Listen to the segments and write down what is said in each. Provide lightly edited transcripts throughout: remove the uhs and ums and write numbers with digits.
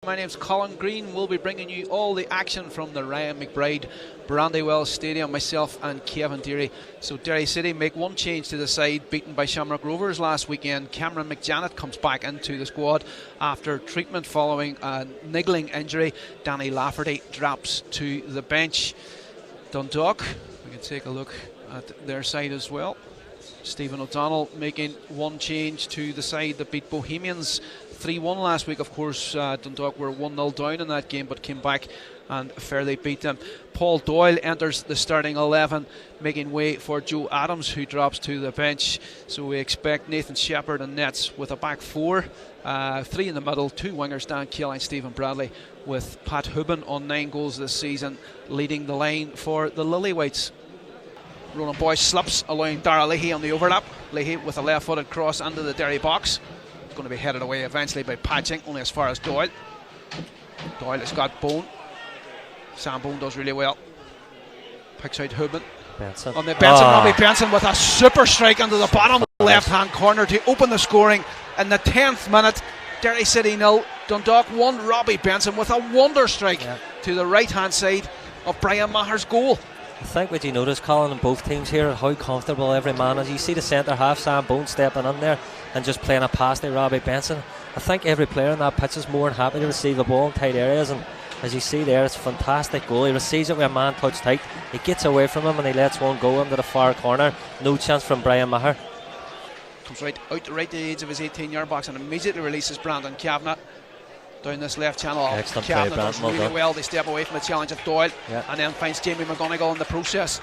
My name's Colin Green. We'll be bringing you all the action from the Ryan McBride Brandywell Stadium, myself and Kevin Derry. So Derry City make one change to the side, beaten by Shamrock Rovers last weekend. Cameron McJanet comes back into the squad after treatment following a niggling injury. Danny Lafferty drops to the bench. Dundalk, we can take a look at their side as well. Stephen O'Donnell making one change to the side that beat Bohemians 3-1 last week. Of course, Dundalk were 1-0 down in that game, but came back and fairly beat them. Paul Doyle enters the starting 11, making way for Joe Adams, who drops to the bench. So we expect Nathan Shepherd and nets with a back four, three in the middle, two wingers, Dan Keeling, Stephen Bradley, with Pat Hubin on 9 goals this season, leading the line for the Lilywhites. Ronan Boyce slips, allowing Dara Leahy on the overlap. Leahy with a left-footed cross into the Derry box. It's going to be headed away eventually by Patching, only as far as Doyle. Doyle has got Bone. Sam Bone does really well. Picks out Hubin. Benson. On the Benson, Robbie Benson with a super strike into the bottom left-hand corner to open the scoring in the 10th minute. Derry City 0, Dundalk 1. Robbie Benson with a wonder strike to the right-hand side of Brian Maher's goal. I think what you notice, Colin, in both teams here, how comfortable every man is. You see the centre half, Sam Bone, stepping in there and just playing a pass to Robbie Benson. I think every player in that pitch is more than happy to receive the ball in tight areas, and as you see there, it's a fantastic goal. He receives it with a man touched tight, he gets away from him and he lets one go into the far corner. No chance from Brian Maher. Comes right out to the edge of his 18-yard box and immediately releases Brandon Kavanagh down this left channel. Excellent play, Kavanagh does Brandon. really well. They step away from the challenge of Doyle and then finds Jamie McGonigal in the process.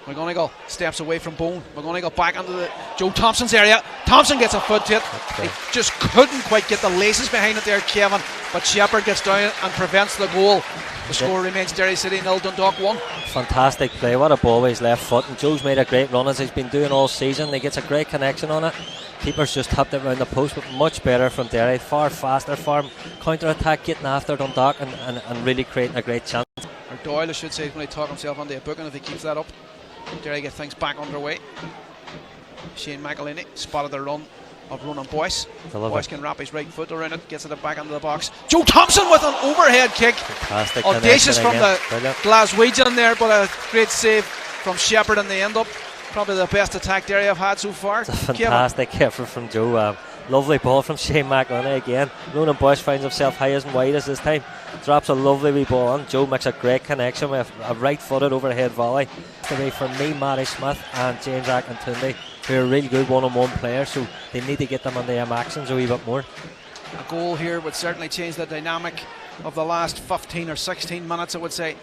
McGonigal steps away from Bone. McGonigal back into the Joe Thompson's area. Thompson gets a foot to it. He just couldn't quite get the laces behind it there, Kevin, but Shepherd gets down and prevents the goal. The score remains Derry City 0, Dundalk 1. Fantastic play, what a ball with his left foot, and Joe's made a great run as he's been doing all season. He gets a great connection on it. Keeper's just tapped it round the post, but much better from Derry, far faster, far counter-attack, getting after Dundalk and really creating a great chance. Or Doyle, I should say, is going to talk himself onto a booking if he keeps that up. Derry get things back underway. Shane McElhinney spotted the run of Ronan Boyce. Boyce can wrap his right foot around it, gets it back into the box. Joe Thompson with an overhead kick. Fantastic. Audacious from the Glaswegian there, but a great save from Shepherd in the end up. Probably the best attack Derry have had so far. It's a fantastic effort from Joe. Lovely ball from Shane McElhinney again. Ronan Boyce finds himself high as and wide as this time. Drops a lovely wee ball on. Joe makes a great connection with a right-footed overhead volley. Today for me, Matty Smith and James Akintunde, who are really good one-on-one players, so they need to get them on the actions a wee bit more. A goal here would certainly change the dynamic of the last 15 or 16 minutes, I would say,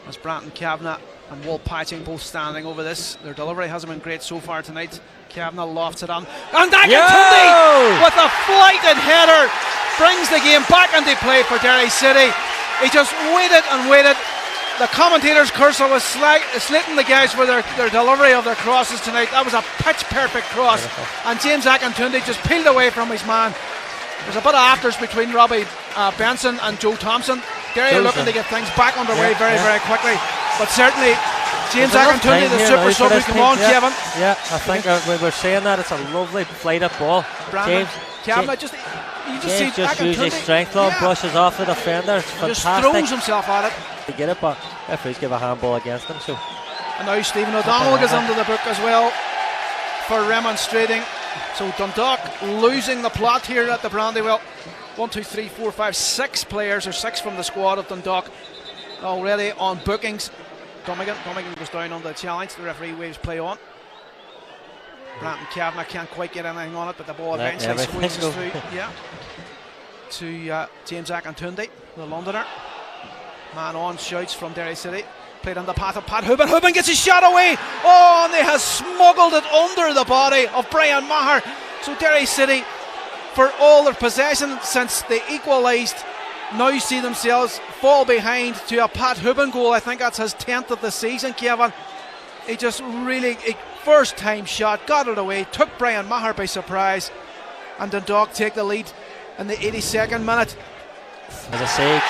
as Brandon Kavanagh and Walt Patching both standing over this. Their delivery hasn't been great so far tonight. Kavanagh lofts it on, and Akintunde with a flighted header brings the game back into play for Derry City. He just waited and waited. The commentator's cursor was slitting the guys for their delivery of their crosses tonight. That was a pitch perfect cross, and James Akintunde just peeled away from his man. There's a bit of afters between Robbie Benson and Joe Thompson. Derry are looking to get things back underway very quickly, but certainly James Akintunde, the super sub, come on, Kevin. Yeah, I think when we're saying that, it's a lovely flighted ball. James Kavanagh just uses his strength on, brushes off the defender. It's fantastic. Just throws himself at it. To get it, but referees give a handball against him. So. And now Stephen O'Donnell goes under the book as well for remonstrating. So Dundalk losing the plot here at the Brandywell. 1, 2, 3, 4, 5, 6 players, or 6 from the squad of Dundalk already on bookings. Dummigan goes down on the challenge. The referee waves play on. Brandon Kavanagh can't quite get anything on it, but the ball eventually squeezes through. To James Akintunde, the Londoner. Man on shouts from Derry City. Played on the path of Pat Hubin. Hubin gets his shot away. Oh, and they have smuggled it under the body of Brian Maher. So Derry City, for all their possession since they equalised, now see themselves fall behind to a Pat Hubin goal. I think that's his 10th of the season, Kevin. He just really, first time shot, got it away, took Brian Maher by surprise, and Dundalk take the lead in the 82nd minute. As I say,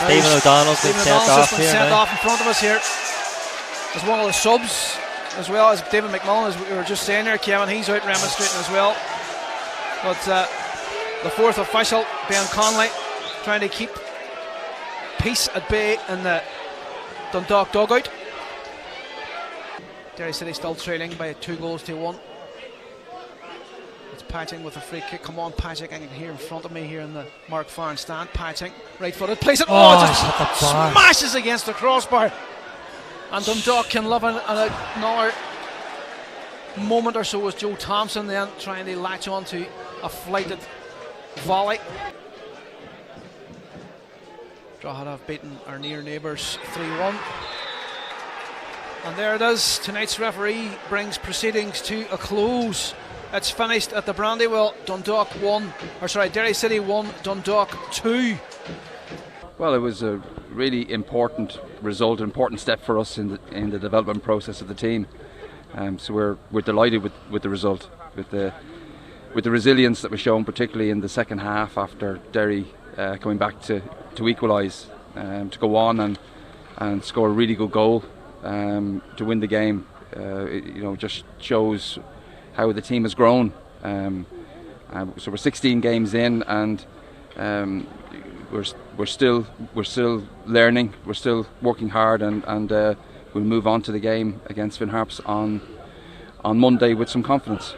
Stephen O'Donnell's been sent off in front of us here. As one of the subs, as well as David McMullen, as we were just saying there, Kevin, he's out remonstrating as well. But The fourth official, Ben Conley, trying to keep peace at bay in the Dundalk dugout. Derry City still trailing by 2-1. It's Patching with a free kick. Come on, Patching. I can hear in front of me here in the Mark Farron stand. Patching, right footed, plays it. Just smashes against the crossbar. And Dundalk can live in another moment or so as Joe Thompson then trying to latch on to a flighted volley. Drogheda have beaten our near neighbours 3-1. And there it is. Tonight's referee brings proceedings to a close. It's finished at the Brandywell. Derry City 1, Dundalk 2. Well, it was a really important result, an important step for us in the development process of the team. So we're delighted with the result, with the resilience that was shown, particularly in the second half after Derry coming back to equalise, to go on and score a really good goal to win the game. It just shows how the team has grown. So we're 16 games in, and we're still learning. We're still working hard, and we'll move on to the game against Finn Harps on Monday with some confidence.